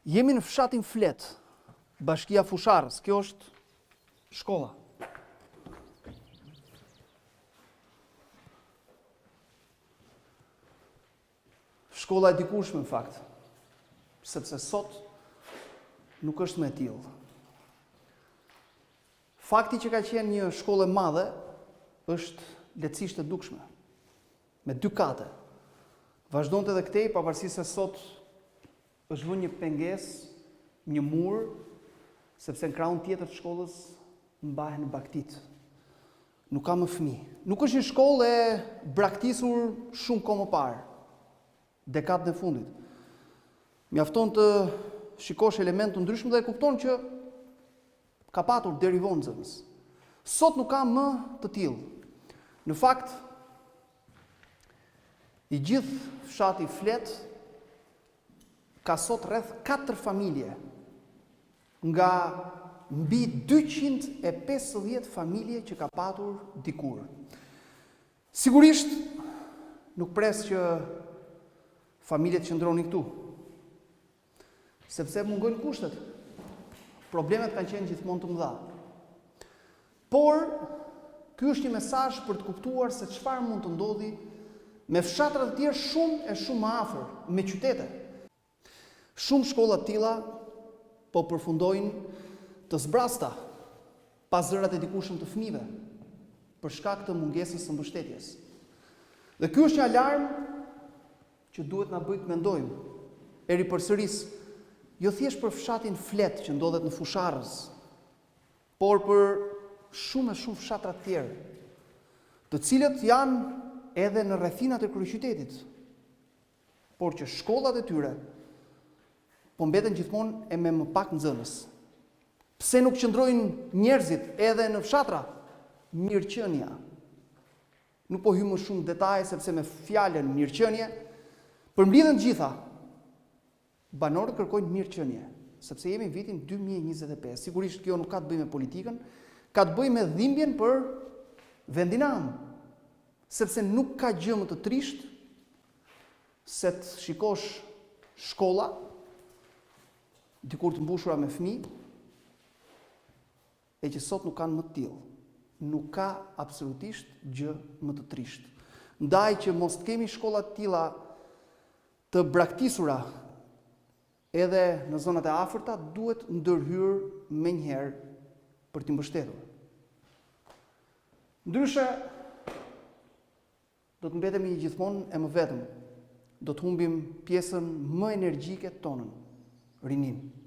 Jemi në fshatin Flet, bashkia Fusharës. Kjo është shkolla. Shkolla e dikushme në fakt, sepse sot nuk është më e tillë. Fakti që ka qenë një shkollë e madhe është lehtësisht e dukshme, me 2 kate. Vazhdonte edhe këtej, pavarësisht se sot është vënë një pengesë, një mur, sepse në krahun tjetër të shkollës mbahen baktit. Nuk ka më fëmijë. Nuk është një shkollë e braktisur shumë kohë më parë, dekadën e fundit. Mjafton të shikosh elemente të ndryshme dhe e kupton që ka patur deri vonë nxënës. Sot nuk ka më të tillë. Në fakt, i gjithë fshati Flet ka sot rreth 4 familje nga mbi 250 familje që ka patur dikur. Sigurisht nuk pres që familjet qëndronin këtu, sepse mungojnë kushtet. Problemet kanë qenë gjithmonë të mëdha. Por, ky është një mesazh për të kuptuar se çfarë mund të ndodhi me fshatra të tjerë shumë më afër, me qytete. Shumë shkolla të tilla po përfundojnë të zbrasta pas zërat e dikushëm të fëmijëve për shkak të mungesës së mbështetjes. Dhe ky është një alarm që duhet na bëjë të mendojmë. Eri përsëris, jo thjesht për fshatin Flet që ndodhet në Fusharës, por për shumë fshatra të tjerë, të cilët janë edhe në rrethinat e kryeqytetit, por që shkollat e tyre po mbeten gjithmonë e me më pak nxënës. Pse nuk qëndrojnë njerëzit edhe në fshatra? Mirëqenia. Nuk po hyj më shumë detaje sepse me fjalën mirëqenie përmbledhen të gjitha. Banorët kërkojnë mirëqenie, sepse jemi në vitin 2025. Sigurisht kjo nuk ka të bëjë me politikën, ka të bëjë me dhimbjen për vendin e amë. Sepse nuk ka gjë më të trisht se të shikosh shkolla dikur të mbushura me fëmijë e që sot nuk kanë më të tillë. Nuk ka absolutisht gjë më të trisht. Ndaj që mos të kemi shkolla të tilla të braktisura edhe në zonat e afërta, duhet ndërhyrë menjëherë për t'i mbështetur. Ndryshe, do të mbetemi gjithmonë e më vetëm. Do të humbim pjesën më energjike tonën, rinin.